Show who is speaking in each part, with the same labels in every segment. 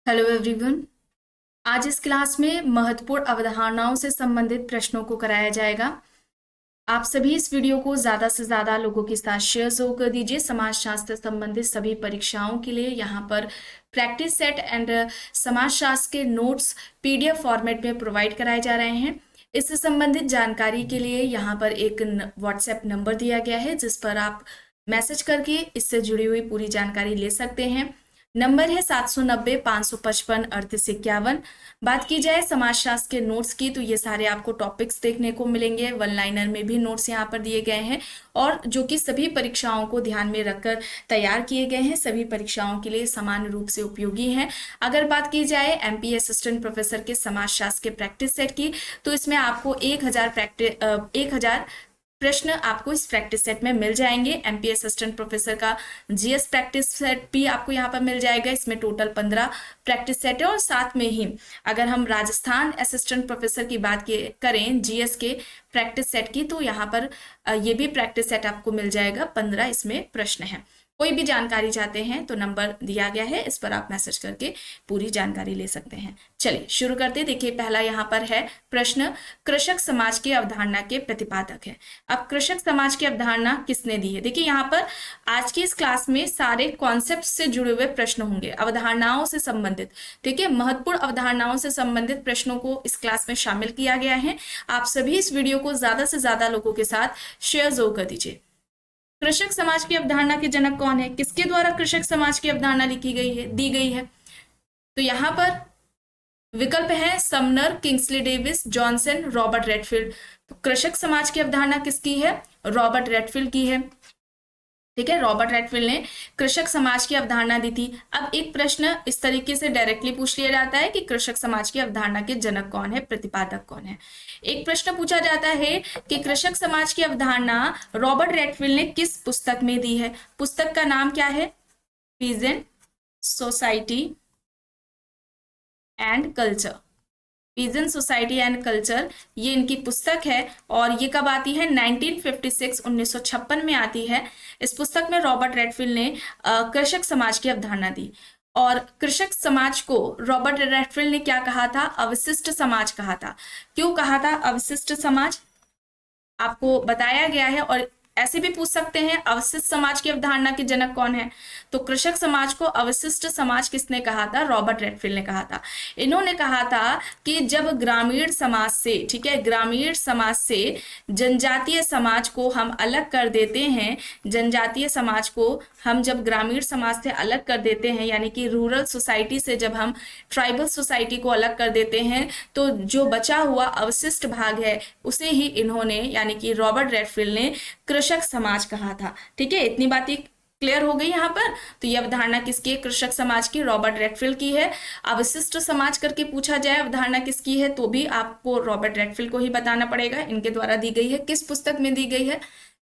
Speaker 1: Hello everyone. आज इस class में महत्वपूर्ण अवधारणाओं से संबंधित प्रश्नों को कराया जाएगा। आप सभी इस वीडियो को ज़्यादा से ज़्यादा लोगों के साथ शेयर जरूर कर दीजिए। समाजशास्त्र से संबंधित सभी परीक्षाओं के लिए यहाँ पर प्रैक्टिस सेट एंड समाजशास्त्र के नोट्स पीडीएफ फॉर्मेट में प्रोवाइड कराए जा रहे हैं। इससे संबंधित जानकारी के लिए यहाँ पर एक व्हाट्सएप नंबर दिया गया है जिस पर आप मैसेज करके इससे जुड़ी हुई पूरी जानकारी ले सकते हैं। नंबर है 790-555-3851। बात की जाए समाजशास्त्र के नोट्स की तो ये सारे आपको टॉपिक्स देखने को मिलेंगे। वन लाइनर में भी नोट्स यहाँ पर दिए गए हैं और जो कि सभी परीक्षाओं को ध्यान में रखकर तैयार किए गए हैं, सभी परीक्षाओं के लिए समान रूप से उपयोगी हैं। अगर बात की जाए एमपी असिस्टेंट प्रोफेसर के समाजशास्त्र के प्रैक्टिस सेट की तो इसमें आपको 1000 प्रश्न आपको इस प्रैक्टिस सेट में मिल जाएंगे। एमपी असिस्टेंट प्रोफेसर का जीएस प्रैक्टिस सेट भी आपको यहाँ पर मिल जाएगा। इसमें टोटल 15 प्रैक्टिस सेट है और साथ में ही अगर हम राजस्थान असिस्टेंट प्रोफेसर की बात करें जीएस के प्रैक्टिस सेट की तो यहाँ पर ये भी प्रैक्टिस सेट आपको मिल जाएगा। 15 इसमें प्रश्न है। कोई भी जानकारी चाहते हैं तो नंबर दिया गया है, इस पर आप मैसेज करके पूरी जानकारी ले सकते हैं। चलिए शुरू करते हैं। देखिए पहला यहाँ पर है प्रश्न, कृषक समाज की अवधारणा के प्रतिपादक है। अब कृषक समाज की अवधारणा किसने दी है? देखिए यहाँ पर आज की इस क्लास में सारे कॉन्सेप्ट से जुड़े हुए प्रश्न होंगे, अवधारणाओं से संबंधित। ठीक है, महत्वपूर्ण अवधारणाओं से संबंधित प्रश्नों को इस क्लास में शामिल किया गया है। आप सभी इस वीडियो को ज्यादा से ज्यादा लोगों के साथ शेयर जरूर कर दीजिए। कृषक समाज की अवधारणा के जनक कौन है? किसके द्वारा कृषक समाज की अवधारणा दी गई है? तो यहाँ पर विकल्प है Sumner, Kingsley Davis, Johnson, Robert Redfield. तो कृषक समाज की अवधारणा किसकी है? रॉबर्ट रेडफील्ड की है। ठीक है, रॉबर्ट रेडफील्ड ने कृषक समाज की अवधारणा दी थी। अब एक प्रश्न इस तरीके से डायरेक्टली पूछ लिया जाता है कि कृषक समाज की अवधारणा के जनक कौन है, प्रतिपादक कौन है। एक प्रश्न पूछा जाता है कि कृषक समाज की अवधारणा रॉबर्ट रेडफील्ड ने किस पुस्तक में दी है? पुस्तक का नाम क्या है? Peasant society and culture. Peasant society and culture ये इनकी पुस्तक है और ये कब आती है? 1956 में आती है। इस पुस्तक में रॉबर्ट रेडफील्ड ने कृषक समाज की अवधारणा दी और कृषक समाज को रॉबर्ट रेडफील्ड ने क्या कहा था? अवशिष्ट समाज कहा था। क्यों कहा था अवशिष्ट समाज? आपको बताया गया है। और ऐसे भी पूछ सकते हैं अवशिष्ट समाज की अवधारणा के जनक कौन है? तो कृषक समाज को अवशिष्ट समाज किसने कहा था? रॉबर्ट रेडफील्ड ने कहा था। इन्होंने कहा था कि जब ग्रामीण समाज से, ठीक है, ग्रामीण समाज से जनजातीय समाज को हम अलग कर देते हैं, जनजातीय समाज को हम जब ग्रामीण समाज से अलग कर देते हैं, यानी कि रूरल सोसाइटी से जब हम ट्राइबल सोसाइटी को अलग कर देते हैं, तो जो बचा हुआ अवशिष्ट भाग है उसे ही इन्होंने, यानी कि रॉबर्ट रेडफील्ड ने कृषक समाज कहा था। ठीक है, इतनी बातें क्लियर हो गई यहाँ पर। तो यह अवधारणा किसकी है? कृषक समाज की, रॉबर्ट रेडफील्ड की है। अवशिष्ट समाज करके पूछा जाए अवधारणा किसकी है तो भी आपको रॉबर्ट रेडफील्ड को ही बताना पड़ेगा। इनके द्वारा दी गई है। किस पुस्तक में दी गई है?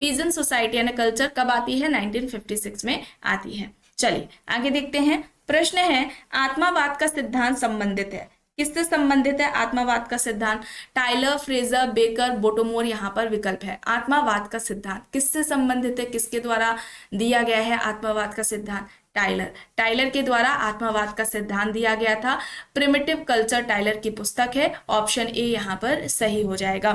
Speaker 1: Peasant society and culture. कब आती है? 1956 में आती है। चलिए आगे देखते हैं। प्रश्न है आत्मावाद का सिद्धांत संबंधित है। किससे संबंधित है आत्मावाद का सिद्धांत? टाइलर, फ्रेजर, बेकर, बोटोमोर यहाँ पर विकल्प है। आत्मावाद का सिद्धांत किससे संबंधित है? किसके द्वारा दिया गया है आत्मावाद का सिद्धांत? टाइलर के द्वारा आत्मावाद का सिद्धांत दिया गया था। प्रिमिटिव कल्चर टाइलर की पुस्तक है। ऑप्शन ए यहाँ पर सही हो जाएगा।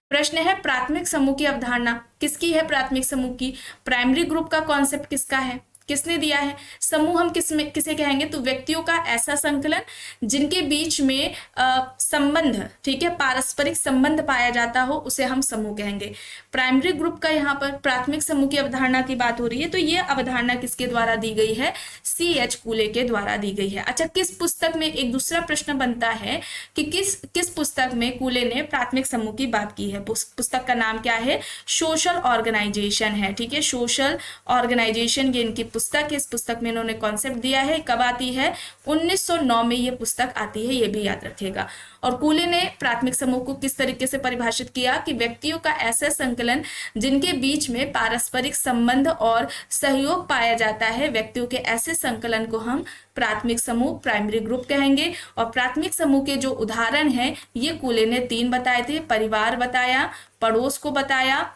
Speaker 1: प्रश्न है प्राथमिक समूह की अवधारणा किसकी है? प्राथमिक समूह की। प्राइमरी ग्रुप का कॉन्सेप्ट किसका है? किसने दिया है? समूह हम किसे कहेंगे? तो व्यक्तियों का ऐसा संकलन जिनके बीच में संबंध, ठीक है, पारस्परिक संबंध पाया जाता हो, उसे हम समूह कहेंगे। प्राइमरी ग्रुप का यहाँ पर प्राथमिक समूह की अवधारणा की बात हो रही है तो ये अवधारणा किसके द्वारा दी गई है? C.H. कूले के द्वारा दी गई है। अच्छा, किस पुस्तक में? एक दूसरा प्रश्न बनता है कि किस पुस्तक में कूले ने प्राथमिक समूह की बात की है। पुस्तक का नाम क्या है? सोशल ऑर्गेनाइजेशन है। ठीक है, सोशल ऑर्गेनाइजेशन ये इनकी पुस्तक है। इस पुस्तक में इन्होंने कॉन्सेप्ट दिया है। कब आती है? 1909 में ये पुस्तक आती है, ये भी याद रखिएगा। और कूले ने प्राथमिक समूह को किस तरीके से परिभाषित किया कि व्यक्तियों का ऐसा संकलन जिनके बीच में पारस्परिक संबंध और सहयोग पाया जाता है, व्यक्तियों के ऐसे संकलन को हम प्राथमिक समूह, प्राइमरी ग्रुप कहेंगे। और प्राथमिक समूह के जो उदाहरण हैं ये कूले ने 3 बताए थे। परिवार बताया, पड़ोस को बताया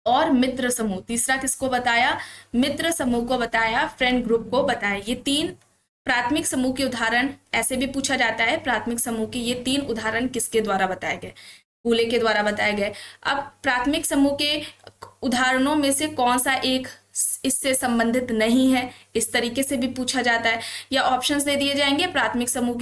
Speaker 1: और मित्र समूह। तीसरा किसको बताया? मित्र समूह को बताया, फ्रेंड ग्रुप को बताया। ये 3 प्राथमिक समूह के उदाहरण ऐसे भी पूछा जाता है, प्राथमिक समूह के ये 3 उदाहरण किसके द्वारा बताए गए? कूले के द्वारा बताए गए। अब प्राथमिक समूह के उदाहरणों में से कौन सा एक इससे संबंधित नहीं है, इस तरीके से भी पूछा जाता है, या ऑप्शंस दे दिए जाएंगे प्राथमिक समूह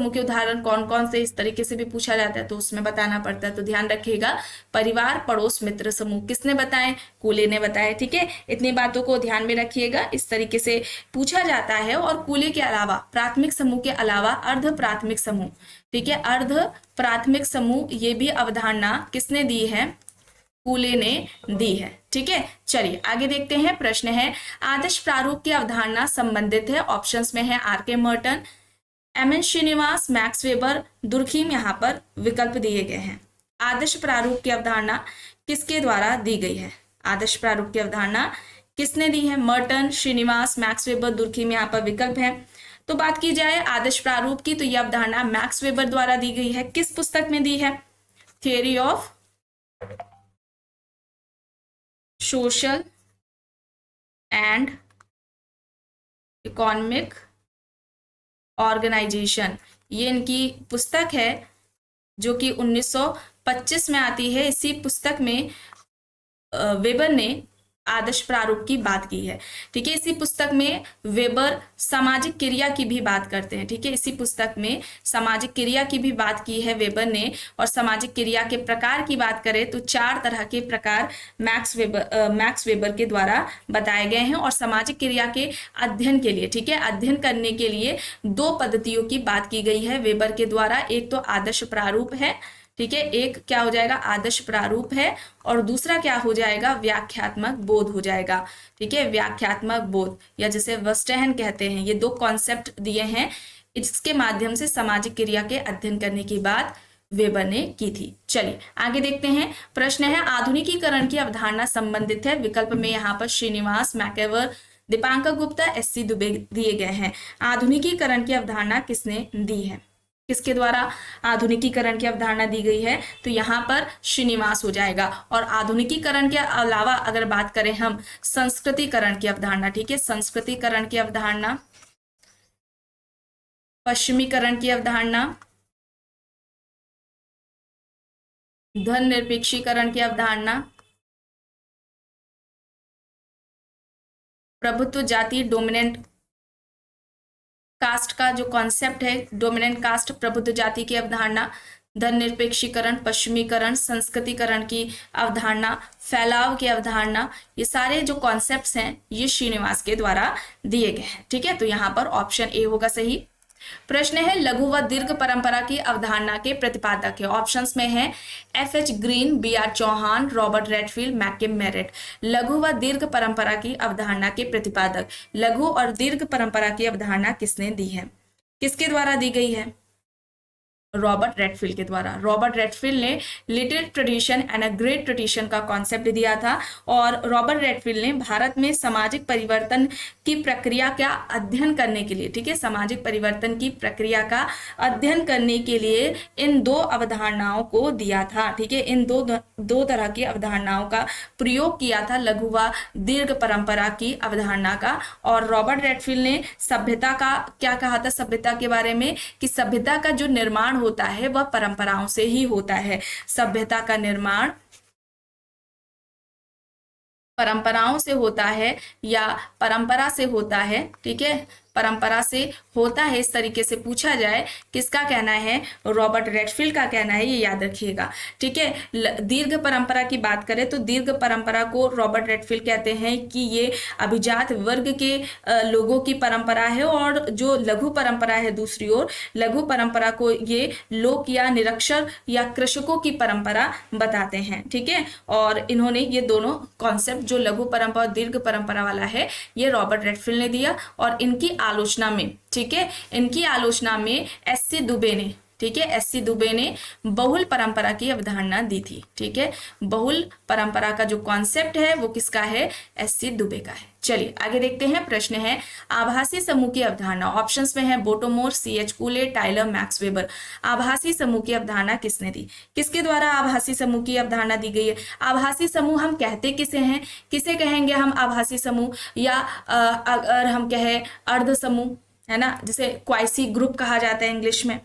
Speaker 1: के उदाहरण कौन कौन से, इस तरीके से भी पूछा जाता है, तो उसमें बताना पड़ता है। तो ध्यान रखिएगा, परिवार, पड़ोस, मित्र समूह किसने बताए? कूले ने बताए। ठीक है, इतनी बातों को ध्यान में रखिएगा, इस तरीके से पूछा जाता है। और कूले के अलावा, प्राथमिक समूह के अलावा अर्ध प्राथमिक समूह, ठीक है, अर्ध प्राथमिक समूह, ये भी अवधारणा किसने दी है? कूले ने दी है। ठीक है, चलिए आगे देखते हैं। प्रश्न है, आदर्श प्रारूप की अवधारणा संबंधित है। ऑप्शंस में है R K. Merton, M N. Srinivas, Max Weber, Durkheim, यहाँ पर विकल्प दिए गए हैं। आदर्श प्रारूप की अवधारणा किसके द्वारा दी गई है? आदर्श प्रारूप की अवधारणा किसने दी है? Merton, Srinivas, Max Weber, Durkheim, यहाँ पर विकल्प है। तो बात की जाए आदर्श प्रारूप की, तो यह अवधारणा मैक्स वेबर द्वारा दी गई है। किस पुस्तक में दी है? Theory of social and economic organisation, ये इनकी पुस्तक है जो कि 1925 में आती है। इसी पुस्तक में वेबर ने आदर्श प्रारूप की बात की है। ठीक है, इसी पुस्तक में वेबर सामाजिक क्रिया की भी बात करते हैं। ठीक है, इसी पुस्तक में सामाजिक क्रिया की भी बात की है वेबर ने। और सामाजिक क्रिया के प्रकार की बात करें तो 4 तरह के प्रकार मैक्स वेबर के द्वारा बताए गए हैं। और सामाजिक क्रिया के अध्ययन के लिए, ठीक है, अध्ययन करने के लिए 2 पद्धतियों की बात की गई है वेबर के द्वारा। एक तो आदर्श प्रारूप है, ठीक है, एक क्या हो जाएगा? आदर्श प्रारूप है, और दूसरा क्या हो जाएगा? व्याख्यात्मक बोध हो जाएगा। ठीक है, व्याख्यात्मक बोध, या जिसे वेस्टहन कहते हैं। ये 2 कॉन्सेप्ट दिए हैं, इसके माध्यम से सामाजिक क्रिया के अध्ययन करने की बात वेबर ने की थी। चलिए आगे देखते हैं। प्रश्न है, आधुनिकीकरण की अवधारणा संबंधित है। विकल्प में यहाँ पर श्रीनिवास, मैकेवर, दीपांकर गुप्ता, एस.सी. दुबे दिए गए हैं। आधुनिकीकरण की अवधारणा किसने दी है? किसके द्वारा आधुनिकीकरण की अवधारणा दी गई है? तो यहाँ पर श्रीनिवास हो जाएगा। और आधुनिकीकरण के अलावा अगर बात करें हम संस्कृतिकरण की अवधारणा, ठीक है, संस्कृतिकरण की अवधारणा, पश्चिमीकरण की अवधारणा, धननिरपेक्षीकरण की अवधारणा, प्रभुत्व जाति, डोमिनेंट कास्ट का जो कॉन्सेप्ट है, डोमिनेंट कास्ट, प्रबुद्ध जाति की अवधारणा, धननिरपेक्षीकरण, पश्चिमीकरण, संस्कृतिकरण की अवधारणा, फैलाव की अवधारणा, ये सारे जो कॉन्सेप्ट्स हैं ये श्रीनिवास के द्वारा दिए गए हैं। ठीक है, तो यहाँ पर ऑप्शन ए होगा सही। प्रश्न है, लघु व दीर्घ परंपरा की अवधारणा के प्रतिपादक है। ऑप्शंस में है F H. Green, B R. Chauhan, Robert Redfield, McKim Marriott. लघु व दीर्घ परंपरा की अवधारणा के प्रतिपादक, लघु और दीर्घ परंपरा की अवधारणा किसने दी है? किसके द्वारा दी गई है? रॉबर्ट रेडफील्ड के द्वारा। रॉबर्ट रेडफील्ड ने little tradition and a great tradition का कॉन्सेप्ट दिया था। और रॉबर्ट रेडफील्ड ने भारत में सामाजिक परिवर्तन की प्रक्रिया का अध्ययन करने के लिए, ठीक है, सामाजिक परिवर्तन की प्रक्रिया का अध्ययन करने के लिए इन 2 अवधारणाओं को दिया था। ठीक है, इन दो तरह की अवधारणाओं का प्रयोग किया था, लघु व दीर्घ परंपरा की अवधारणा का। और रॉबर्ट रेडफील्ड ने सभ्यता का क्या कहा था? सभ्यता के बारे में कि सभ्यता का जो निर्माण होता है वह परंपराओं से ही होता है। सभ्यता का निर्माण परंपराओं से होता है या परंपरा से होता है। ठीक है, परंपरा से होता है, इस तरीके से पूछा जाए। किसका कहना है? रॉबर्ट रेडफील्ड का कहना है, ये याद रखिएगा। ठीक है, दीर्घ परंपरा की बात करें तो दीर्घ परंपरा को रॉबर्ट रेडफील्ड कहते हैं कि ये अभिजात वर्ग के लोगों की परंपरा है। और जो लघु परंपरा है, दूसरी ओर लघु परंपरा को ये लोक या निरक्षर या कृषकों की परंपरा बताते हैं। ठीक है, और इन्होंने ये दोनों कॉन्सेप्ट, जो लघु परंपरा और दीर्घ परंपरा वाला है, ये रॉबर्ट रेडफील्ड ने दिया। और इनकी आलोचना में, ठीक है, इनकी आलोचना में एस.सी. दुबे ने, ठीक है, एस.सी. दुबे ने बहुल परंपरा की अवधारणा दी थी। ठीक है, बहुल परंपरा का जो कॉन्सेप्ट है वो किसका है? एस.सी. दुबे का है। चलिए आगे देखते हैं। प्रश्न है, आभासी समूह की अवधारणा। ऑप्शंस में है बोटोमोर, सी.एच. कूले, Tyler, Max weber. आभासी समूह की अवधारणा किसने दी? किसके द्वारा आभासी समूह की अवधारणा दी गई है? आभासी समूह हम कहते किसे हैं? किसे कहेंगे हम आभासी समूह? या अगर हम कहें अर्ध समूह, है ना, जिसे क्वाइसी ग्रुप कहा जाता है इंग्लिश में,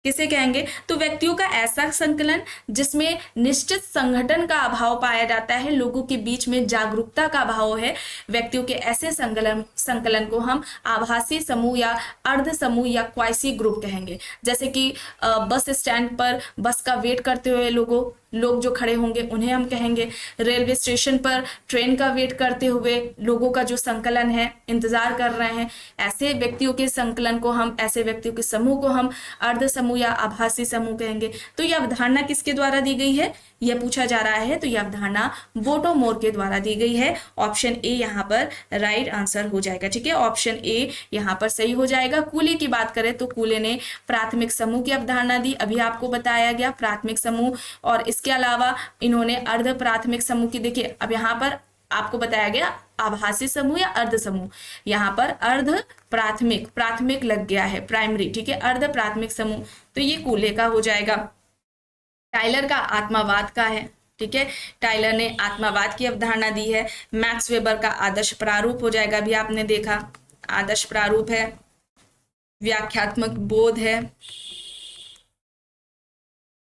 Speaker 1: किसे कहेंगे? तो व्यक्तियों का ऐसा संकलन जिसमें निश्चित संगठन का अभाव पाया जाता है, लोगों के बीच में जागरूकता का अभाव है, व्यक्तियों के ऐसे संकलन को हम आभासी समूह या अर्ध समूह या क्वाइसी ग्रुप कहेंगे। जैसे कि बस स्टैंड पर बस का वेट करते हुए लोग जो खड़े होंगे उन्हें हम कहेंगे, रेलवे स्टेशन पर ट्रेन का वेट करते हुए लोगों का जो संकलन है, इंतजार कर रहे हैं, ऐसे व्यक्तियों के संकलन को हम, ऐसे व्यक्तियों के समूह को हम अर्ध समूह या आभासी समूह कहेंगे। तो यह अवधारणा किसके द्वारा दी गई है, यह पूछा जा रहा है, तो यह अवधारणा बोटो-मोर के द्वारा दी गई है। ऑप्शन ए यहाँ पर राइट आंसर हो जाएगा। ठीक है, ऑप्शन ए यहाँ पर सही हो जाएगा। कूले की बात करें तो कूले ने प्राथमिक समूह की अवधारणा दी, अभी आपको बताया गया प्राथमिक समूह, और इसके अलावा इन्होंने अर्ध प्राथमिक समूह की, देखिए अब यहाँ पर आपको बताया गया आभासी समूह या अर्ध समूह, यहाँ पर अर्ध प्राथमिक लग गया है, प्राइमरी। ठीक है, अर्ध प्राथमिक समूह, तो ये कूले का हो जाएगा। टाइलर का आत्मावाद का है। ठीक है, टाइलर ने आत्मावाद की अवधारणा दी है। मैक्स वेबर का आदर्श प्रारूप हो जाएगा, अभी आपने देखा आदर्श प्रारूप है, व्याख्यात्मक बोध है।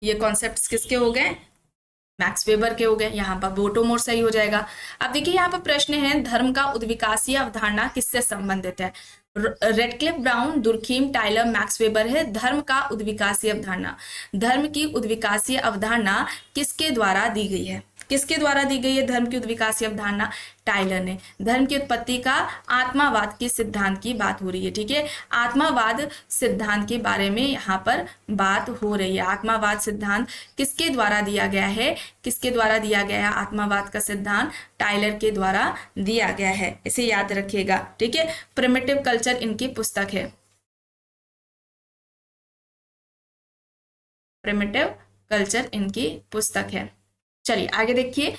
Speaker 1: ये कॉन्सेप्ट्स किसके हो गए, मैक्स वेबर के हो गए, यहाँ पर बोटो-मोर सही हो जाएगा। अब देखिए यहाँ पर प्रश्न है, धर्म का उद्विकासीय अवधारणा किससे संबंधित है? Radcliffe, Brown, Durkheim, Tylor, Max Weber है धर्म का उद्विकासीय अवधारणा। धर्म की उद्विकासीय अवधारणा किसके द्वारा दी गई है, किसके द्वारा दी गई है धर्म की उद्विकासीय अवधारणा? टाइलर ने। धर्म की उत्पत्ति का आत्मावाद के सिद्धांत की बात हो रही है। ठीक है, आत्मावाद सिद्धांत के बारे में यहाँ पर बात हो रही है। आत्मावाद सिद्धांत किसके द्वारा दिया गया है, किसके द्वारा दिया गया है आत्मावाद का सिद्धांत? टाइलर के द्वारा दिया गया है, इसे याद रखिएगा। ठीक है, प्रिमिटिव कल्चर इनकी पुस्तक है, प्रिमिटिव कल्चर इनकी पुस्तक है। चलिए आगे देखिए,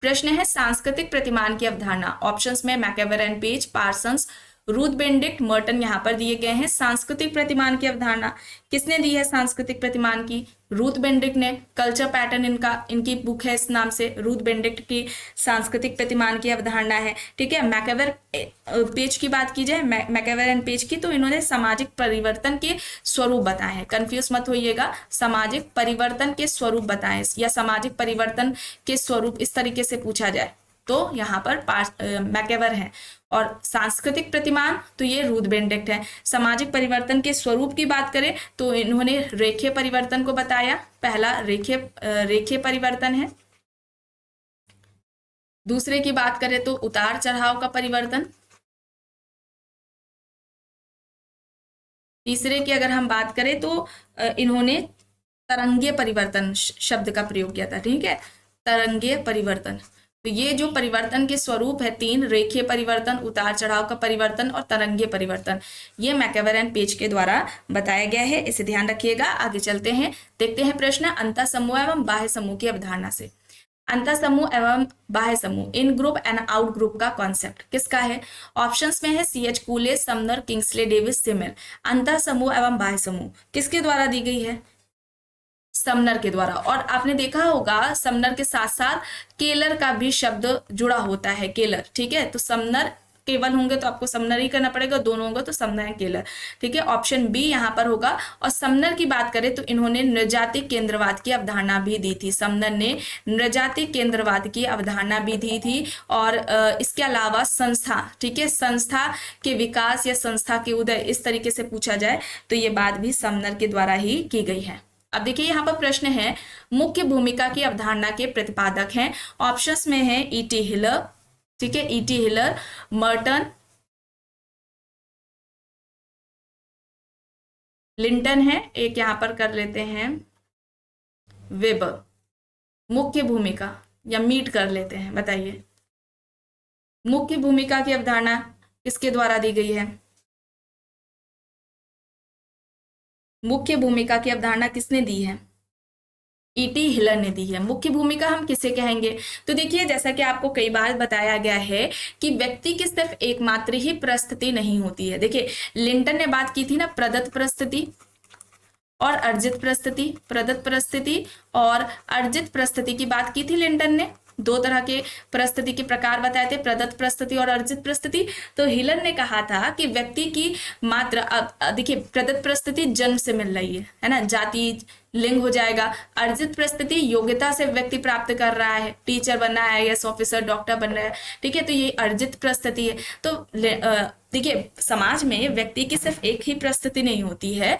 Speaker 1: प्रश्न है सांस्कृतिक प्रतिमान की अवधारणा। ऑप्शंस में MacIver and Page, Parsons, Ruth Benedict, Merton यहाँ पर दिए गए हैं। सांस्कृतिक प्रतिमान की अवधारणा किसने दी है? सांस्कृतिक प्रतिमान की रूथ बेनेडिक्ट ने। कल्चर पैटर्न इनकी बुक है, इस नाम से रूथ बेनेडिक्ट की सांस्कृतिक प्रतिमान की अवधारणा है। ठीक है, मैकेवर पेज की बात की जाए, मैकेवर एंड पेज की, तो इन्होंने सामाजिक परिवर्तन के स्वरूप बताए हैं। कंफ्यूज मत होइएगा, सामाजिक परिवर्तन के स्वरूप बताएं, या सामाजिक परिवर्तन के स्वरूप इस तरीके से पूछा जाए तो यहाँ पर मैकेवर है। और सांस्कृतिक प्रतिमान तो ये रूथ बेनेडिक्ट है। सामाजिक परिवर्तन के स्वरूप की बात करें तो इन्होंने रेखीय परिवर्तन को बताया, पहला रेखीय परिवर्तन है। दूसरे की बात करें तो उतार चढ़ाव का परिवर्तन। तीसरे की अगर हम बात करें तो इन्होंने तरंगीय परिवर्तन शब्द का प्रयोग किया था। ठीक है, तरंगीय परिवर्तन, तो ये जो परिवर्तन के स्वरूप है तीन, रेखीय परिवर्तन, उतार चढ़ाव का परिवर्तन और तरंगीय परिवर्तन, ये मैकेवर एंड पेज के द्वारा बताया गया है, इसे ध्यान रखिएगा। आगे चलते हैं, देखते हैं प्रश्न अंतः समूह एवं बाह्य समूह की अवधारणा से। अंतः समूह एवं बाह्य समूह, इन ग्रुप एंड आउट ग्रुप का कॉन्सेप्ट किसका है? ऑप्शंस में है C.H. कूले, Sumner, Kingsley Davis, simile. अंतः समूह एवं बाह्य समूह किसके द्वारा दी गई है? समनर के द्वारा। और आपने देखा होगा समनर के साथ साथ केलर का भी शब्द जुड़ा होता है, केलर। ठीक है, तो समनर केवल होंगे तो आपको समनर ही करना पड़ेगा, दोनों होंगे तो समनर है केलर। ठीक है, ऑप्शन बी यहाँ पर होगा। और समनर की बात करें तो इन्होंने नृजाति केंद्रवाद की अवधारणा भी दी थी। समनर ने नृजाति केंद्रवाद की अवधारणा भी दी थी। और इसके अलावा संस्था, ठीक है, संस्था के विकास या संस्था के उदय, इस तरीके से पूछा जाए तो ये बात भी समनर के द्वारा ही की गई है। अब देखिए यहाँ पर प्रश्न है, मुख्य भूमिका की अवधारणा के प्रतिपादक हैं। ऑप्शंस में है E.T. हिलर, ठीक है, E.T. हिलर, मर्टन, लिंटन है, एक यहाँ पर कर लेते हैं वेबर। मुख्य भूमिका या मीट कर लेते हैं, बताइए मुख्य भूमिका की अवधारणा किसके द्वारा दी गई है? मुख्य भूमिका की अवधारणा किसने दी है? E.T. हिलर ने दी है। मुख्य भूमिका हम किसे कहेंगे? तो देखिए, जैसा कि आपको कई बार बताया गया है कि व्यक्ति की सिर्फ एकमात्र ही परिस्थिति नहीं होती है। देखिए, लिंटन ने बात की थी ना प्रदत्त परिस्थिति और अर्जित परिस्थिति, प्रदत्त परिस्थिति और अर्जित परिस्थिति की बात की थी लिंटन ने। दो तरह के परिस्थिति के प्रकार बताए थे, प्रदत्त परिस्थिति और अर्जित परिस्थिति। तो हिलर ने कहा था कि व्यक्ति की मात्र, देखिए प्रदत्त परिस्थिति जन्म से मिल रही है ना, जाति लिंग हो जाएगा। अर्जित परिस्थिति योग्यता से व्यक्ति प्राप्त कर रहा है, टीचर बनना है, आईएएस ऑफिसर, डॉक्टर बनना है, ठीक है, तो ये अर्जित परिस्थिति है। तो देखिए समाज में व्यक्ति की सिर्फ एक ही परिस्थिति नहीं होती है,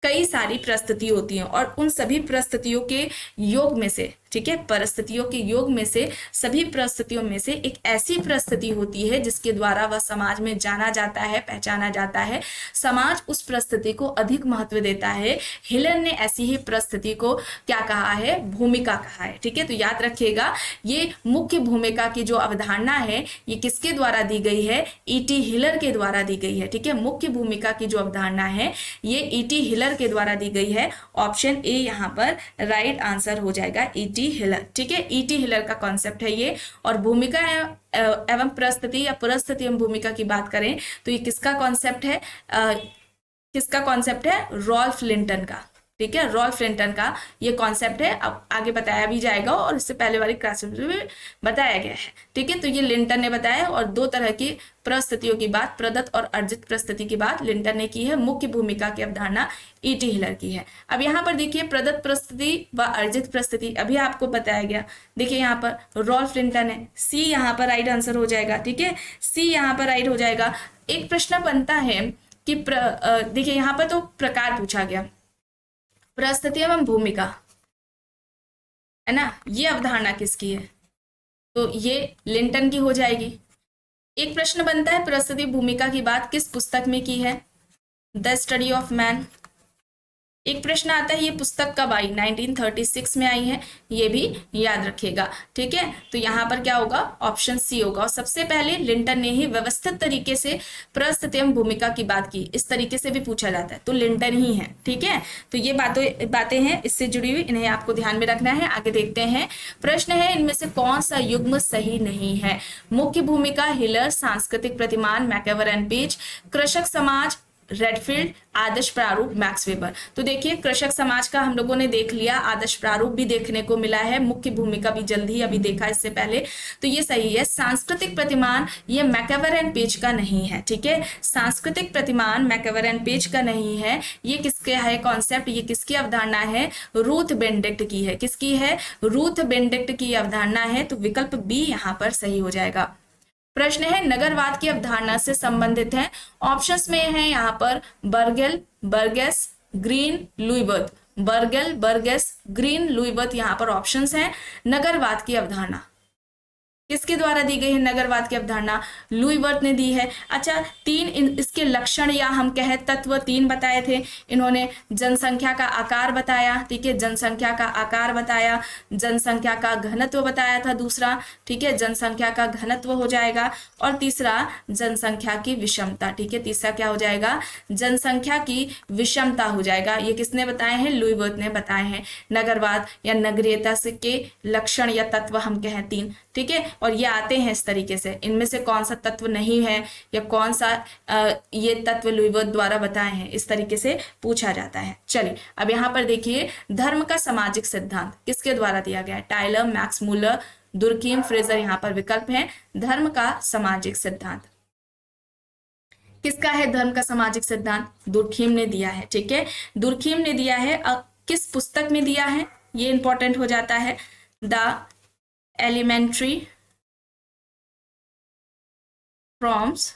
Speaker 1: कई सारी परिस्थिति होती हैं और उन सभी परिस्थितियों के योग में से, ठीक है, परिस्थितियों के योग में से सभी परिस्थितियों में से एक ऐसी परिस्थिति होती है जिसके द्वारा वह समाज में जाना जाता है, पहचाना जाता है, समाज उस परिस्थिति को अधिक महत्व देता है। हिलर ने ऐसी ही परिस्थिति को क्या कहा है, भूमिका कहा है, ठीक है। तो याद रखिएगा ये मुख्य भूमिका की जो अवधारणा है ये किसके द्वारा दी गई है, ईटी हिलर के द्वारा दी गई है, ठीक है। मुख्य भूमिका की जो अवधारणा है ये ईटी हिलर के द्वारा दी गई है। ऑप्शन ए यहाँ पर राइट आंसर हो जाएगा, ईटी हिलर, ठीक है। ईटी हिलर का कॉन्सेप्ट है ये। और भूमिका एवं परिस्थिति या परिस्थिति एवं भूमिका की बात करें तो ये किसका कॉन्सेप्ट है, किसका कॉन्सेप्ट है, रॉल्फ लिंटन का, ठीक है, रॉल्फ लिंटन का ये कॉन्सेप्ट है। अब आगे बताया भी जाएगा और इससे पहले वाली क्लास में भी बताया गया है, ठीक है। तो ये लिंटन ने बताया और दो तरह की परिस्थितियों की बात, प्रदत्त और अर्जित परिस्थिति की बात लिंटन ने की है। मुख्य भूमिका की अवधारणा ईटी हिलर की है। अब यहाँ पर देखिए प्रदत्त परिस्थिति व अर्जित परिस्थिति अभी आपको बताया गया, देखिए यहाँ पर रॉल्फ लिंटन है, सी यहाँ पर राइट आंसर हो जाएगा, ठीक है, सी यहाँ पर राइट हो जाएगा। एक प्रश्न बनता है कि देखिए यहाँ पर तो प्रकार पूछा गया, परिस्थिति एवं भूमिका है ना, ये अवधारणा किसकी है, तो ये लिंटन की हो जाएगी। एक प्रश्न बनता है परिस्थिति भूमिका की बात किस पुस्तक में की है, द स्टडी ऑफ मैन। एक प्रश्न आता है ये पुस्तक कब आई, 1936 में आई है, ये भी याद रखिएगा, ठीक है। तो यहाँ पर क्या होगा, ऑप्शन सी होगा। और सबसे पहले लिंटन ने ही व्यवस्थित तरीके से परिस्थिति एवं भूमिका की बात की, इस तरीके से भी पूछा जाता है तो लिंटन ही है, ठीक है। तो ये बातें हैं इससे जुड़ी हुई, इन्हें आपको ध्यान में रखना है। आगे देखते हैं, प्रश्न है इनमें से कौन सा युग्म सही नहीं है। मुख्य भूमिका हिलर, सांस्कृतिक प्रतिमान मैकएवर एंड पेज, कृषक समाज रेडफील्ड, आदर्श प्रारूप मैक्स वेबर। तो देखिए कृषक समाज का हम लोगों ने देख लिया, आदर्श प्रारूप भी देखने को मिला है, मुख्य भूमिका भी जल्दी अभी देखा इससे पहले, तो ये सही है। सांस्कृतिक प्रतिमान ये मैकएवर एंड पेज का नहीं है, ठीक है, सांस्कृतिक प्रतिमान मैकएवर एंड पेज का नहीं है। ये किसके है कॉन्सेप्ट, ये किसकी अवधारणा है, रूथ बेनेडिक्ट की है। किसकी है, रूथ बेनेडिक्ट की अवधारणा है। तो विकल्प बी यहाँ पर सही हो जाएगा। प्रश्न है नगरवाद की अवधारणा से संबंधित है। ऑप्शंस में है यहाँ पर बर्गेल, बर्गेस, ग्रीन, लुईवर्थ। बर्गेल, बर्गेस, ग्रीन, लुईवर्थ यहाँ पर ऑप्शंस हैं। नगरवाद की अवधारणा किसके द्वारा दी गई है, नगरवाद की अवधारणा लुईवर्थ ने दी है। अच्छा, इसके लक्षण या हम कहे तत्व 3 बताए थे इन्होंने। जनसंख्या का आकार बताया, ठीक है, जनसंख्या का आकार बताया, जनसंख्या का घनत्व बताया था दूसरा, ठीक है, जनसंख्या का घनत्व हो जाएगा। और तीसरा जनसंख्या की विषमता, ठीक है, तीसरा क्या हो जाएगा, जनसंख्या की विषमता हो जाएगा। ये किसने बताए हैं, लुईवर्थ ने बताए हैं। नगरवाद या नगरीयता के लक्षण या तत्व हम कहें 3, ठीक है, और ये आते हैं इस तरीके से। इनमें से कौन सा तत्व नहीं है या कौन सा ये तत्व लुईवर्थ द्वारा बताए हैं, इस तरीके से पूछा जाता है। चलिए अब यहाँ पर देखिए, धर्म का सामाजिक सिद्धांत किसके द्वारा दिया गया है, Tylor, Max Muller, Durkheim, Frazer यहाँ पर विकल्प है। धर्म का सामाजिक सिद्धांत किसका है, धर्म का सामाजिक सिद्धांत दुर्कीम ने दिया है, ठीक है, दुर्कीम ने दिया है। किस पुस्तक में दिया है ये इंपॉर्टेंट हो जाता है, the elementary forms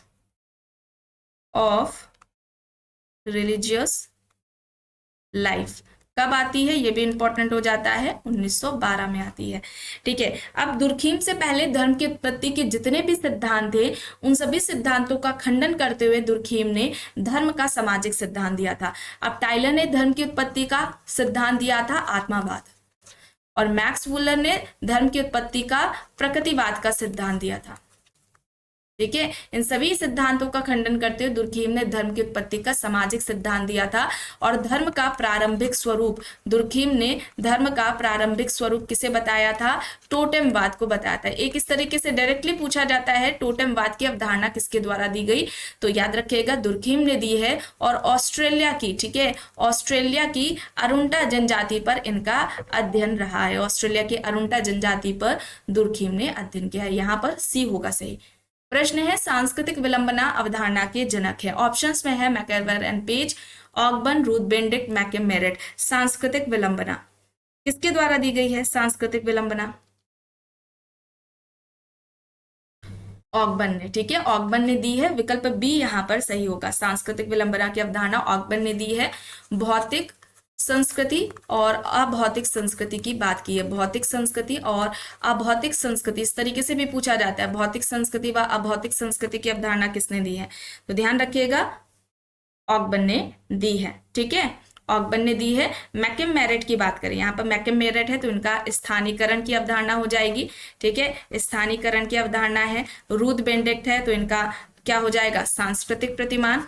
Speaker 1: of religious life. कब आती है ये भी इंपॉर्टेंट हो जाता है, 1912 में आती है, ठीक है। अब दुर्कीम से पहले धर्म की उत्पत्ति के जितने भी सिद्धांत थे उन सभी सिद्धांतों का खंडन करते हुए दुर्कीम ने धर्म का सामाजिक सिद्धांत दिया था। अब टाइलर ने धर्म की उत्पत्ति का सिद्धांत दिया था आत्मावाद, और मैक्स वुलर ने धर्म की उत्पत्ति का प्रकृतिवाद का सिद्धांत दिया था। ठीक है। इन सभी सिद्धांतों का खंडन करते हुए दुर्कheim ने धर्म की उत्पत्ति का सामाजिक सिद्धांत दिया था। और धर्म का प्रारंभिक स्वरूप, दुर्कheim ने धर्म का प्रारंभिक स्वरूप किसे बताया था? टोटेमवाद को बताया था। एक इस तरीके से डायरेक्टली पूछा जाता है, टोटेमवाद की अवधारणा किसके द्वारा दी गई? तो याद रखिएगा दुर्कheim ने दी है। और ऑस्ट्रेलिया की, ठीक है, ऑस्ट्रेलिया की अरुंटा जनजाति पर इनका अध्ययन रहा है। ऑस्ट्रेलिया की अरुंटा जनजाति पर दुर्कheim ने अध्ययन किया है। यहाँ पर सी होगा सही। प्रश्न है सांस्कृतिक विलंबना अवधारणा के जनक है। ऑप्शंस में है MacIver and Page, Ogburn, Ruth Benedict, McKim Marriott. सांस्कृतिक विलंबना किसके द्वारा दी गई है? सांस्कृतिक विलंबना ऑगबर्न ने, ठीक है, ऑगबर्न ने दी है। विकल्प बी यहाँ पर सही होगा। सांस्कृतिक विलंबना की अवधारणा ऑगबर्न ने दी है। भौतिक संस्कृति और अभौतिक संस्कृति की बात की है। भौतिक संस्कृति और अभौतिक संस्कृति इस तरीके से भी पूछा जाता है। भौतिक संस्कृति व अभौतिक संस्कृति की अवधारणा किसने दी है? तो ध्यान रखिएगा ऑगबर्न ने दी है, ठीक है, ऑगबर्न ने दी है। मैकमेरेट की बात करें, यहाँ पर मैकमेरेट है तो इनका स्थानीकरण की अवधारणा हो जाएगी, ठीक है, स्थानीकरण की अवधारणा है। रूथ बेनेडिक्ट है तो इनका क्या हो जाएगा? सांस्कृतिक प्रतिमान,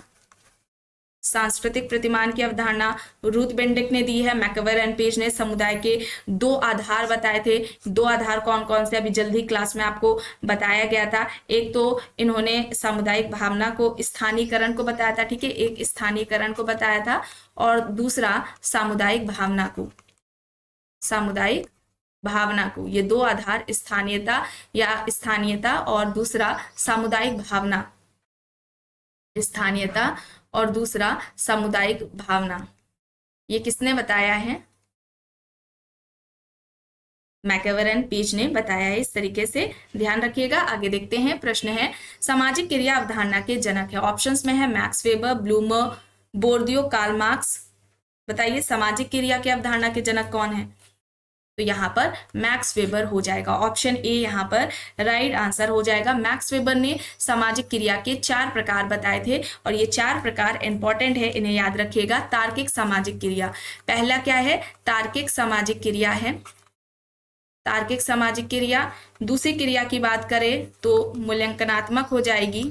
Speaker 1: सांस्कृतिक प्रतिमान की अवधारणा रूथ बेनेडिक्ट ने दी है। मैकवेर एंड पेज ने समुदाय के 2 आधार बताए थे। 2 आधार कौन कौन से? अभी जल्दी क्लास में आपको बताया गया था। एक तो इन्होंने सामुदायिक भावना को, स्थानीकरण को बताया था, ठीक है, एक स्थानीकरण को बताया था और दूसरा सामुदायिक भावना को, सामुदायिक भावना को। ये 2 आधार, स्थानीयता या स्थानीयता और दूसरा सामुदायिक भावना, स्थानीयता और दूसरा सामुदायिक भावना, ये किसने बताया है? मैकवेर एंड पेज ने बताया है। इस तरीके से ध्यान रखिएगा। आगे देखते हैं। प्रश्न है सामाजिक क्रिया अवधारणा के जनक है। ऑप्शंस में है Max Weber, Blumer, Bourdieu, Karl Marx. बताइए सामाजिक क्रिया की अवधारणा के जनक कौन है? तो यहाँ पर मैक्स वेबर हो जाएगा। ऑप्शन ए यहाँ पर राइट आंसर हो जाएगा। मैक्स वेबर ने सामाजिक क्रिया के 4 प्रकार बताए थे और ये 4 प्रकार इंपॉर्टेंट है, इन्हें याद रखिएगा। तार्किक सामाजिक क्रिया, पहला क्या है? तार्किक सामाजिक क्रिया है, तार्किक सामाजिक क्रिया। दूसरी क्रिया की बात करें तो मूल्यांकनात्मक हो जाएगी,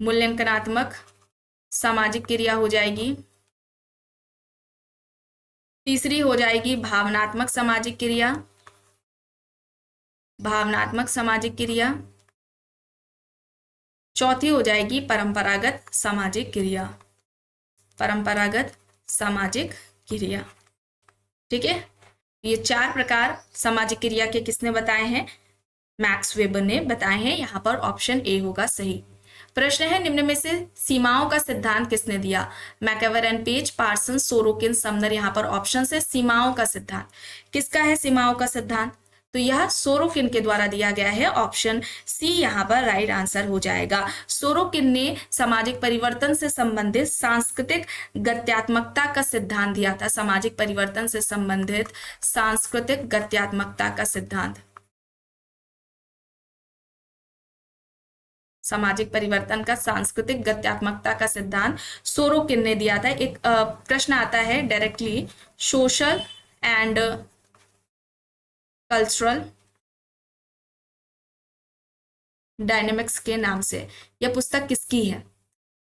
Speaker 1: मूल्यांकनात्मक सामाजिक क्रिया हो जाएगी। तीसरी हो जाएगी भावनात्मक सामाजिक क्रिया, भावनात्मक सामाजिक क्रिया। चौथी हो जाएगी परंपरागत सामाजिक क्रिया, परंपरागत सामाजिक क्रिया, ठीक है। ये 4 प्रकार सामाजिक क्रिया के किसने बताए हैं? मैक्स वेबर ने बताए हैं। यहाँ पर ऑप्शन ए होगा सही। प्रश्न है निम्न में से सीमाओं का सिद्धांत किसने दिया? MacIver and Page, Parson, Sorokin, Sumner. यहाँ पर ऑप्शन है सीमाओं का सिद्धांत किसका है? सीमाओं का सिद्धांत तो यह सोरोकिन के द्वारा दिया गया है। ऑप्शन सी यहाँ पर राइट आंसर हो जाएगा। सोरोकिन ने सामाजिक परिवर्तन से संबंधित सांस्कृतिक गत्यात्मकता का सिद्धांत दिया था। सामाजिक परिवर्तन से संबंधित सांस्कृतिक गत्यात्मकता का सिद्धांत, सामाजिक परिवर्तन का सांस्कृतिक गत्यात्मकता का सिद्धांत सोरोकिन ने दिया था। एक प्रश्न आता है directly, social and cultural dynamics के नाम से यह पुस्तक किसकी है?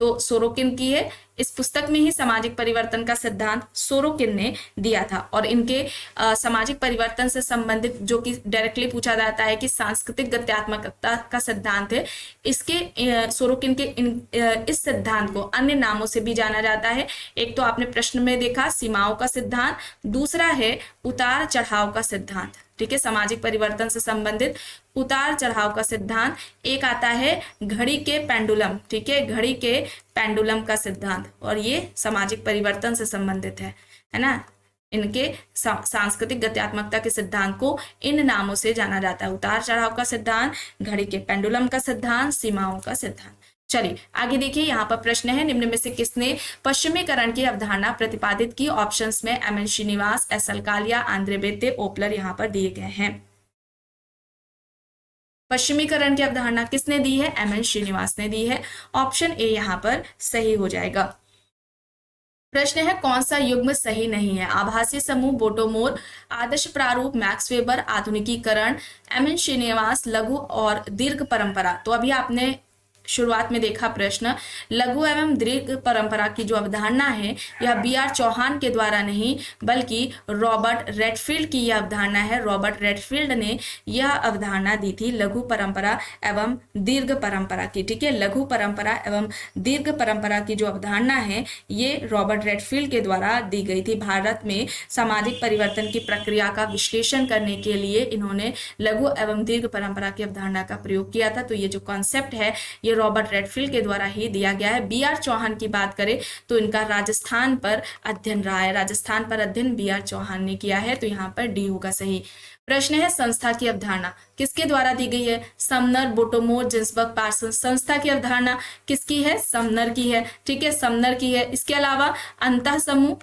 Speaker 1: तो सोरोकिन की है। इस पुस्तक में ही सामाजिक परिवर्तन का सिद्धांत सोरोकिन ने दिया था और इनके सामाजिक परिवर्तन से संबंधित जो कि डायरेक्टली पूछा जाता है कि सांस्कृतिक गत्यात्मकता का सिद्धांत है, इसके सोरोकिन के इस सिद्धांत को अन्य नामों से भी जाना जाता है। एक तो आपने प्रश्न में देखा सीमाओं का सिद्धांत, दूसरा है उतार चढ़ाव का सिद्धांत, ठीक है, सामाजिक परिवर्तन से संबंधित उतार चढ़ाव का सिद्धांत। एक आता है घड़ी के पेंडुलम, ठीक है, घड़ी के पेंडुलम का सिद्धांत और ये सामाजिक परिवर्तन से संबंधित है ना। इनके सांस्कृतिक गत्यात्मकता के सिद्धांत को इन नामों से जाना जाता है, उतार चढ़ाव का सिद्धांत, घड़ी के पेंडुलम का सिद्धांत, सीमाओं का सिद्धांत। चलिए आगे देखिए। यहाँ पर प्रश्न है निम्न में से किसने पश्चिमीकरण की अवधारणा प्रतिपादित की? ऑप्शंस में M N Srinivas, S L Kalia, Andre Beteille, Opler यहाँ पर दिए गए हैं। पश्चिमीकरण की अवधारणा किसने दी है? एम एन श्रीनिवास ने दी है। ऑप्शन ए यहाँ पर सही हो जाएगा। प्रश्न है कौन सा युग्म सही नहीं है? आभासी समूह, बोटोमोर, आदर्श प्रारूप, मैक्स वेबर, आधुनिकीकरण, एम एन श्रीनिवास, लघु और दीर्घ परंपरा। तो अभी आपने शुरुआत में देखा प्रश्न, लघु एवं दीर्घ परंपरा की जो अवधारणा है यह बी आर चौहान के द्वारा नहीं बल्कि रॉबर्ट रेडफील्ड की यह अवधारणा है। रॉबर्ट रेडफील्ड ने यह अवधारणा दी थी लघु परंपरा एवं दीर्घ परंपरा की। ठीक है, लघु परंपरा एवं दीर्घ परंपरा की जो अवधारणा है ये रॉबर्ट रेडफील्ड के द्वारा दी गई थी। भारत में सामाजिक परिवर्तन की प्रक्रिया का विश्लेषण करने के लिए इन्होंने लघु एवं दीर्घ परंपरा की अवधारणा का प्रयोग किया था। तो ये जो कॉन्सेप्ट है ये रॉबर्ट रेडफील्ड के द्वारा ही दिया गया है। बी आर चौहान की बात करें तो इनका राजस्थान पर अध्ययन रहा है, राजस्थान पर अध्ययन बी आर चौहान ने किया है। तो यहाँ पर डी होगा सही। प्रश्न है संस्था की अवधारणा किसके द्वारा दी गई है? Sumner, Bottomore, Ginsberg, Parsons. संस्था की अवधारणा किसकी है? समनर की है। ठीक है, समनर की है। इसके अलावा अंतः समूह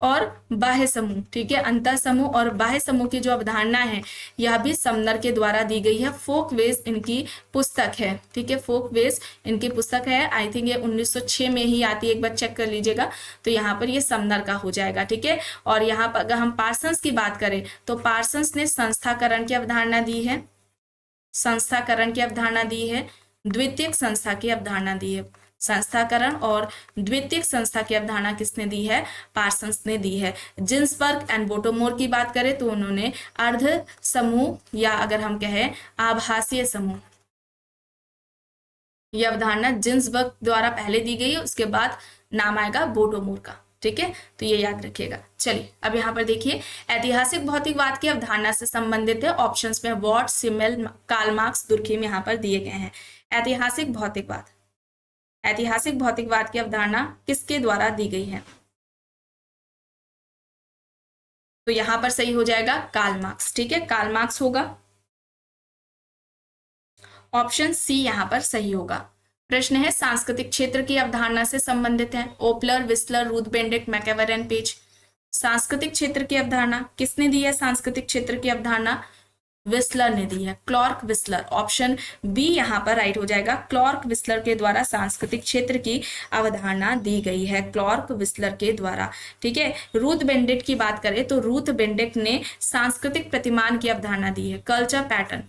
Speaker 1: और बाह्य समूह, ठीक है, अंतर समूह और बाह्य समूह की जो अवधारणा है यह भी समनर के द्वारा दी गई है। फोकवेज इनकी पुस्तक है। ठीक है, फोकवेज इनकी पुस्तक है। आई थिंक ये 1906 में ही आती है, एक बार चेक कर लीजिएगा। तो यहाँ पर ये समनर का हो जाएगा। ठीक है, और यहाँ पर अगर हम पार्सन्स की बात करें तो पार्सन्स ने संस्थाकरण की अवधारणा दी है, संस्थाकरण की अवधारणा दी है, द्वितीयक संस्था की अवधारणा दी है। संस्थाकरण और द्वितीयक संस्था की अवधारणा किसने दी है? पार्सन्स ने दी है। जिन्सबर्ग एंड बोटोमोर की बात करें तो उन्होंने अर्ध समूह या अगर हम कहें आभासीय समूह, यह अवधारणा जिन्सबर्ग द्वारा पहले दी गई है, उसके बाद नाम आएगा बोटोमोर का। ठीक है, तो ये याद रखिएगा। चलिए अब यहाँ पर देखिए, ऐतिहासिक भौतिकवाद की अवधारणा से संबंधित है। ऑप्शंस में Watt, Simmel, Karl Marx, Durkheim यहाँ पर दिए गए हैं। ऐतिहासिक भौतिकवाद, ऐतिहासिक भौतिकवाद की अवधारणा किसके द्वारा दी गई है? तो यहां पर सही हो जाएगा कार्ल मार्क्स। ठीक है, कार्ल मार्क्स होगा। ऑप्शन सी यहां पर सही होगा। प्रश्न है सांस्कृतिक क्षेत्र की अवधारणा से संबंधित है। ओपलर, विस्लर, रूथ बेंडिक्ट, मैकेवर, पेज। सांस्कृतिक क्षेत्र की अवधारणा किसने दी है? सांस्कृतिक क्षेत्र की अवधारणा विस्लर ने दी है, क्लॉर्क विस्लर। ऑप्शन बी यहाँ पर राइट हो जाएगा। क्लॉर्क विस्लर के द्वारा सांस्कृतिक क्षेत्र की अवधारणा दी गई है, क्लॉर्क विस्लर के द्वारा। ठीक है, रूथ बेंडिक्ट की बात करें तो रूथ बेंडिक्ट ने सांस्कृतिक प्रतिमान की अवधारणा दी है, कल्चर पैटर्न,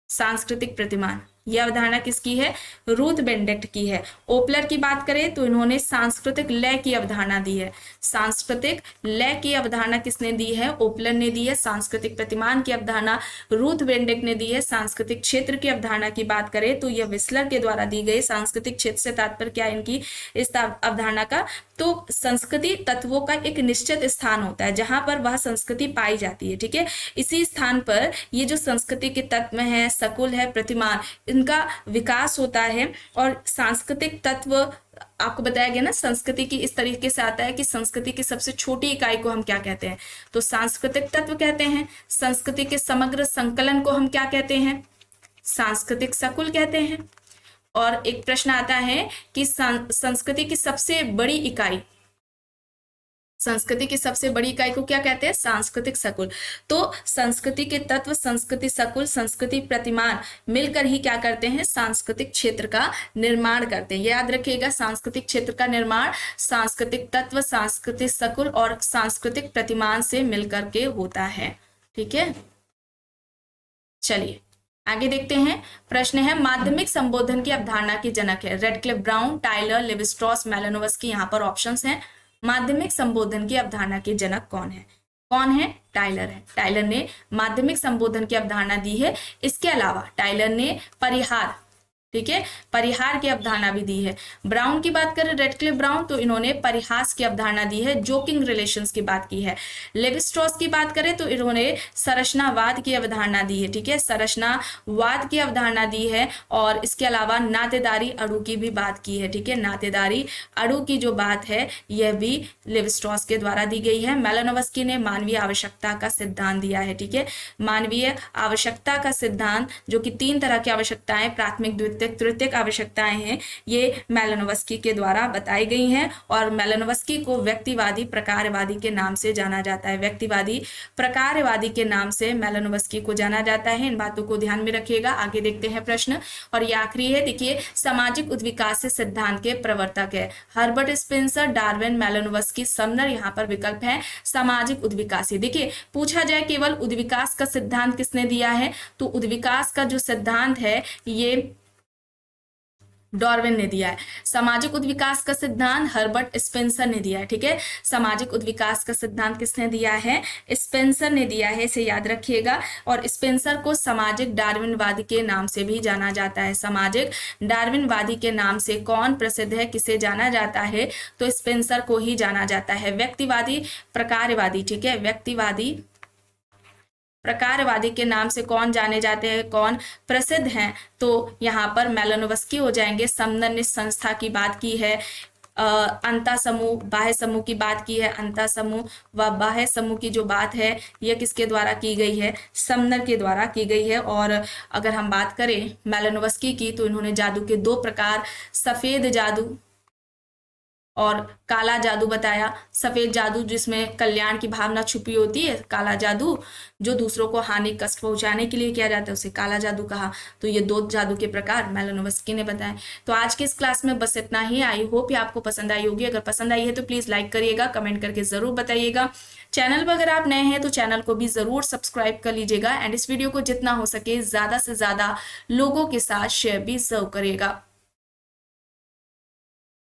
Speaker 1: सांस्कृतिक प्रतिमान। यह अवधारणा किसकी है? रूथ बेंडिक्ट की है। ओपलर की बात करें तो इन्होंने सांस्कृतिक लय की अवधारणा दी है। सांस्कृतिक लय की अवधारणा किसने दी है? ओपलर ने दी है। सांस्कृतिक प्रतिमान की अवधारणा रूथ बेंडिक्ट ने दी है। सांस्कृतिक क्षेत्र की अवधारणा की बात करें तो यह विस्लर के द्वारा दी गई। सांस्कृतिक क्षेत्र से तात्पर्य क्या है इनकी इस अवधारणा का? तो संस्कृति तत्वों का एक निश्चित स्थान होता है जहां पर वह संस्कृति पाई जाती है। ठीक है, इसी स्थान पर ये जो संस्कृति के तत्व है, सकुल है, प्रतिमान, इनका विकास होता है। और सांस्कृतिक तत्व आपको बताया गया ना, संस्कृति की इस तरीके से आता है कि संस्कृति की सबसे छोटी इकाई को हम क्या कहते हैं? तो सांस्कृतिक तत्व कहते हैं। संस्कृति के समग्र संकलन को हम क्या कहते हैं? सांस्कृतिक सकुल कहते हैं। और एक प्रश्न आता है कि संस्कृति की सबसे बड़ी इकाई, संस्कृति की सबसे बड़ी इकाई को क्या कहते हैं? सांस्कृतिक सकुल। तो संस्कृति के तत्व, संस्कृति सकुल, संस्कृति प्रतिमान मिलकर ही क्या करते हैं? सांस्कृतिक क्षेत्र का निर्माण करते हैं। याद रखिएगा, सांस्कृतिक क्षेत्र का निर्माण सांस्कृतिक तत्व, सांस्कृतिक सकुल और सांस्कृतिक प्रतिमान से मिलकर के होता है। ठीक है, चलिए आगे देखते हैं। प्रश्न है माध्यमिक संबोधन की अवधारणा की जनक है। Radcliffe Brown, Tylor, Levi Strauss, Malinowski. यहाँ पर ऑप्शंस हैं। माध्यमिक संबोधन की अवधारणा के जनक कौन है? कौन है? टाइलर है। टाइलर ने माध्यमिक संबोधन की अवधारणा दी है। इसके अलावा टाइलर ने परिहार, ठीक है, परिहार की अवधारणा भी दी है। ब्राउन की बात करें, रेडक्लिफ ब्राउन, तो इन्होंने परिहास की अवधारणा दी है, जोकिंग रिलेशंस की बात की है। लेवी-स्ट्रॉस की बात करें तो इन्होंने संरचनावाद की अवधारणा दी है। ठीक है, संरचनावाद की अवधारणा दी है। और इसके अलावा नातेदारी अणु की भी बात की है। ठीक है, नातेदारी अणु की जो बात है यह भी लेवी-स्ट्रॉस के द्वारा दी गई है। मैलोनोव्स्की ने मानवीय आवश्यकता का सिद्धांत दिया है। ठीक है, मानवीय आवश्यकता का सिद्धांत जो कि 3 तरह की आवश्यकताएं, प्राथमिक, द्वितीयक तृतीयक आवश्यकताएं हैं ये मैलिनोवस्की के द्वारा बताई गई हैं और मैलिनोवस्की को व्यक्तिवादी प्रकारवादी के नाम से जाना जाता है। व्यक्तिवादी प्रकारवादी के नाम से मैलिनोवस्की को जाना जाता है। इन बातों को ध्यान में रखिएगा। आगे देखते हैं प्रश्न और ये आखिरी है। देखिए, सामाजिक उद्विकास सिद्धांत के प्रवर्तक है हर्बर्ट स्पेंसर, डार्विन, मैलिनोवस्की, समनर। यहाँ पर विकल्प है सामाजिक उद्विकास। देखिए, पूछा जाए केवल उद्विकास का सिद्धांत किसने दिया है, तो उद्विकास का जो सिद्धांत है ये डार्विन ने दिया है। सामाजिक उद्विकास का सिद्धांत हर्बर्ट स्पेंसर ने दिया है। ठीक है, सामाजिक उद्विकास का सिद्धांत किसने दिया है, स्पेंसर ने दिया है, इसे याद रखिएगा। और स्पेंसर को सामाजिक डार्विनवादी के नाम से भी जाना जाता है। सामाजिक डार्विनवादी के नाम से कौन प्रसिद्ध है, किसे जाना जाता है, तो स्पेंसर को ही जाना जाता है। व्यक्तिवादी प्रकारवादी, ठीक है, व्यक्तिवादी प्रकारवादी के नाम से कौन जाने जाते हैं, कौन प्रसिद्ध हैं, तो यहाँ पर मैलिनोवस्की हो जाएंगे। समनर ने संस्था की बात की है, अंतः समूह बाह्य समूह की बात की है। अंतः समूह व बाह्य समूह की जो बात है यह किसके द्वारा की गई है, समनर के द्वारा की गई है। और अगर हम बात करें मैलिनोवस्की की तो इन्होंने जादू के दो प्रकार, सफेद जादू और काला जादू बताया। सफेद जादू जिसमें कल्याण की भावना छुपी होती है, काला जादू जो दूसरों को हानि कष्ट पहुंचाने के लिए किया जाता है उसे काला जादू कहा। तो ये दो जादू के प्रकार मैलिनोवस्की ने बताए। तो आज के इस क्लास में बस इतना ही। आई होप ये आपको पसंद आई होगी। अगर पसंद आई है तो प्लीज लाइक करिएगा, कमेंट करके जरूर बताइएगा। चैनल पर अगर आप नए हैं तो चैनल को भी जरूर सब्सक्राइब कर लीजिएगा एंड इस वीडियो को जितना हो सके ज्यादा से ज्यादा लोगों के साथ शेयर भी जरूर करिएगा।